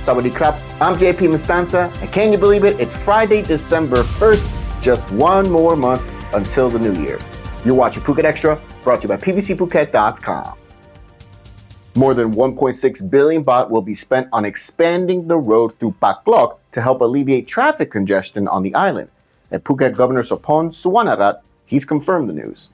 Sawadee krap, I'm JP Mestanza, and can you believe it? It's Friday, December 1st, just one more month until the new year. You're watching Phuket Extra, brought to you by PVCPhuket.com. More than 1.6 billion baht will be spent on expanding the road through Pa Khlok to help alleviate traffic congestion on the island. And Phuket Governor Sophon Suwanarat, he's confirmed the news.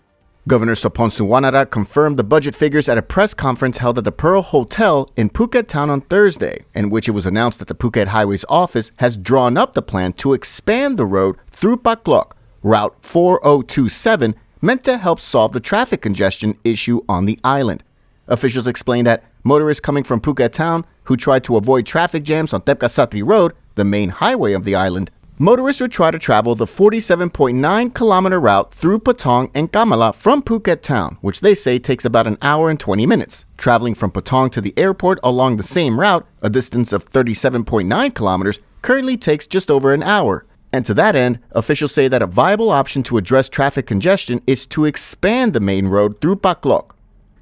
Governor Sophon Suwanarat confirmed the budget figures at a press conference held at the Pearl Hotel in Phuket Town on Thursday, in which it was announced that the Phuket Highways Office has drawn up the plan to expand the road through Pa Khlok, Route 4027, meant to help solve the traffic congestion issue on the island. Officials explained that motorists coming from Phuket Town who tried to avoid traffic jams on Tepkasatri Road, the main highway of the island, motorists would try to travel the 47.9-kilometer route through Patong and Kamala from Phuket Town, which they say takes about an hour and 20 minutes. Traveling from Patong to the airport along the same route, a distance of 37.9 kilometers, currently takes just over an hour. And to that end, officials say that a viable option to address traffic congestion is to expand the main road through Pa Khlok.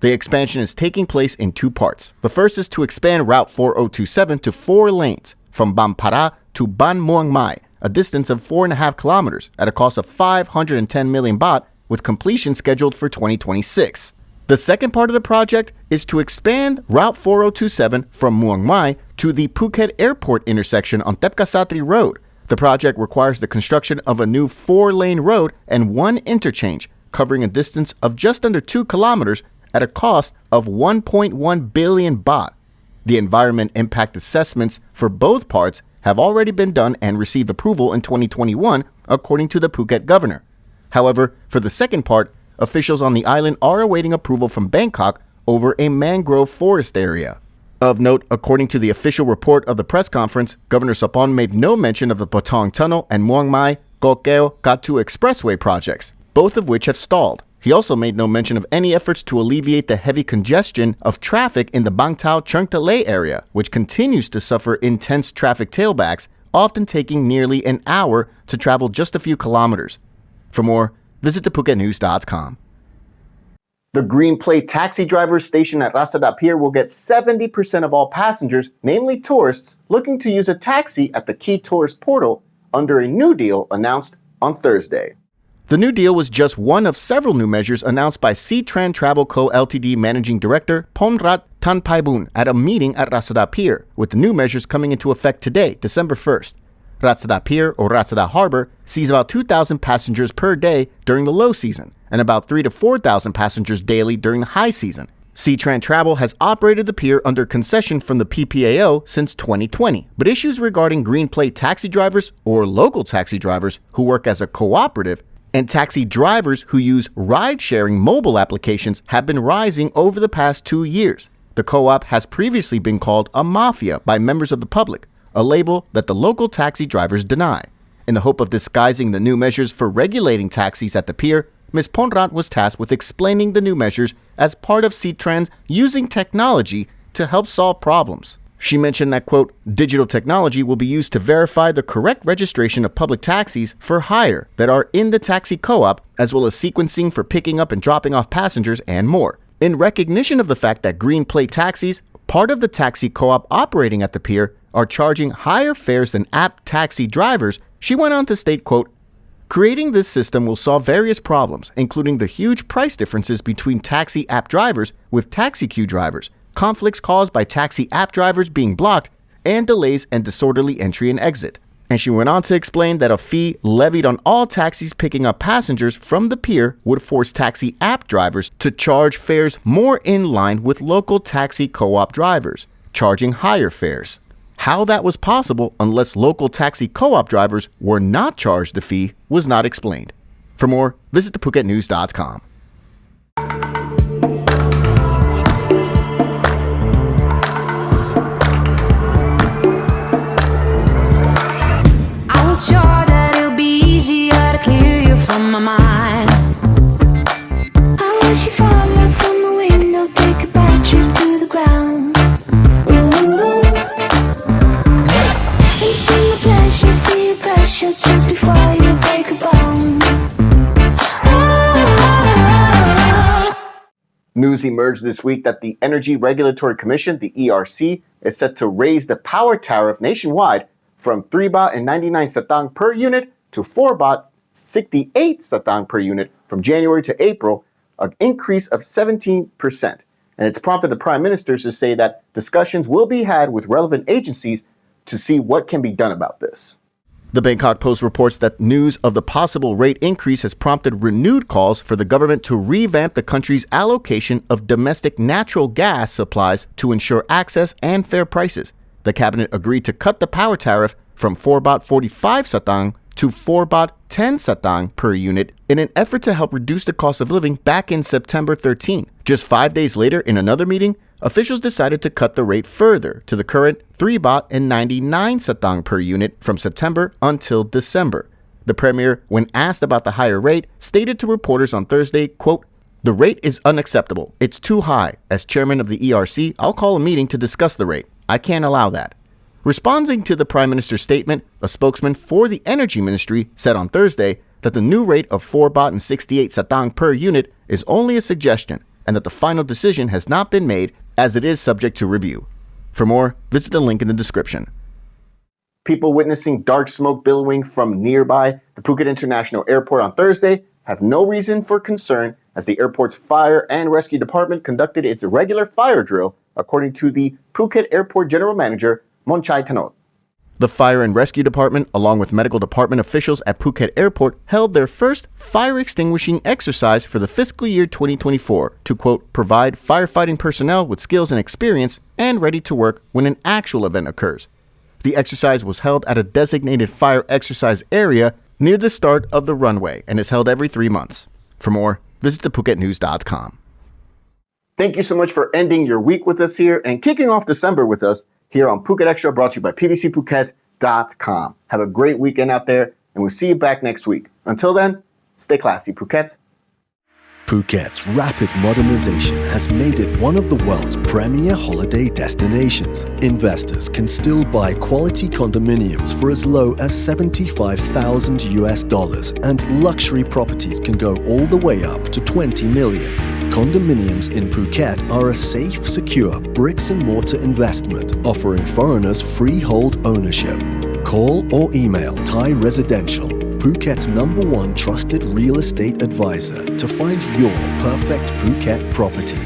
The expansion is taking place in two parts. The first is to expand Route 4027 to 4 lanes from Bampara to Ban Muang Mai, a distance of 4.5 kilometers at a cost of 510 million baht, with completion scheduled for 2026. The second part of the project is to expand Route 4027 from Muang Mai to the Phuket Airport intersection on Tepkasatri Road. The project requires the construction of a new 4-lane road and 1 interchange, covering a distance of just under 2 kilometers at a cost of 1.1 billion baht. The environment impact assessments for both parts have already been done and received approval in 2021, according to the Phuket governor. However, for the second part, officials on the island are awaiting approval from Bangkok over a mangrove forest area. Of note, according to the official report of the press conference, Governor Sophon made no mention of the Patong Tunnel and Muang Mai Kokeo Katu Expressway projects, both of which have stalled. He also made no mention of any efforts to alleviate the heavy congestion of traffic in the Bang Tao Chungtalay area, which continues to suffer intense traffic tailbacks, often taking nearly an hour to travel just a few kilometers. For more, visit thephuket.com. The green plate taxi drivers stationed at Ratsada Pier will get 70% of all passengers, namely tourists, looking to use a taxi at the key tourist portal under a new deal announced on Thursday. The new deal was just one of several new measures announced by Ctran Travel Co. Ltd. Managing Director Ponrat Tanpaibun at a meeting at Ratsada Pier, with the new measures coming into effect today, December 1st. Ratsada Pier, or Ratsada Harbor, sees about 2,000 passengers per day during the low season, and about 3,000 to 4,000 passengers daily during the high season. Ctran Travel has operated the pier under concession from the PPAO since 2020, but issues regarding green plate taxi drivers or local taxi drivers who work as a cooperative and taxi drivers who use ride-sharing mobile applications have been rising over the past 2 years. The co-op has previously been called a mafia by members of the public, a label that the local taxi drivers deny. In the hope of disguising the new measures for regulating taxis at the pier, Ms. Ponrat was tasked with explaining the new measures as part of Ctran's using technology to help solve problems. She mentioned that, quote, digital technology will be used to verify the correct registration of public taxis for hire that are in the taxi co-op, as well as sequencing for picking up and dropping off passengers and more. In recognition of the fact that green plate taxis, part of the taxi co-op operating at the pier, are charging higher fares than app taxi drivers, she went on to state, quote, creating this system will solve various problems, including the huge price differences between taxi app drivers with taxi queue drivers, conflicts caused by taxi app drivers being blocked, and delays and disorderly entry and exit. And she went on to explain that a fee levied on all taxis picking up passengers from the pier would force taxi app drivers to charge fares more in line with local taxi co-op drivers, charging higher fares. How that was possible unless local taxi co-op drivers were not charged the fee was not explained. For more, visit thephuket.com. Sure that it'll be easier to clear you from my mind. I wish you fall out from the window, take a bad trip to the ground. Ooh, ain't been the pleasure, see your pressure just before you break a bone. Oh, News emerged this week that the Energy Regulatory Commission, the ERC, is set to raise the power tariff nationwide from 3 baht and 99 satang per unit to 4 baht 68 satang per unit from January to April, an increase of 17%. And it's prompted the prime ministers to say that discussions will be had with relevant agencies to see what can be done about this. The Bangkok Post reports that news of the possible rate increase has prompted renewed calls for the government to revamp the country's allocation of domestic natural gas supplies to ensure access and fair prices. The cabinet agreed to cut the power tariff from 4 baht 45 satang to 4 baht 10 satang per unit in an effort to help reduce the cost of living back in September 13. Just 5 days later, in another meeting, officials decided to cut the rate further to the current 3 baht and 99 satang per unit from September until December. The premier, when asked about the higher rate, stated to reporters on Thursday, quote, "The rate is unacceptable. It's too high. As chairman of the ERC, I'll call a meeting to discuss the rate. I can't allow that." Responding to the prime minister's statement, a spokesman for the energy ministry said on Thursday that the new rate of 4 baht and 68 satang per unit is only a suggestion and that the final decision has not been made as it is subject to review. For more, visit the link in the description. People witnessing dark smoke billowing from nearby the Phuket International Airport on Thursday have no reason for concern as the airport's fire and rescue department conducted its regular fire drill, according to the Phuket Airport General Manager, Monchai Tanot. The Fire and Rescue Department, along with medical department officials at Phuket Airport, held their first fire extinguishing exercise for the fiscal year 2024 to, quote, provide firefighting personnel with skills and experience and ready to work when an actual event occurs. The exercise was held at a designated fire exercise area near the start of the runway and is held every 3 months. For more, visit thephuketnews.com. Thank you so much for ending your week with us here and kicking off December with us here on Phuket Extra, brought to you by PVCPhuket.com. Have a great weekend out there, and we'll see you back next week. Until then, stay classy, Phuket. Phuket's rapid modernization has made it one of the world's premier holiday destinations. Investors can still buy quality condominiums for as low as $75,000, and luxury properties can go all the way up to 20 million. Condominiums in Phuket are a safe, secure bricks-and-mortar investment offering foreigners freehold ownership. Call or email Thai Residential, Phuket's #1 trusted real estate advisor, to find your perfect Phuket property.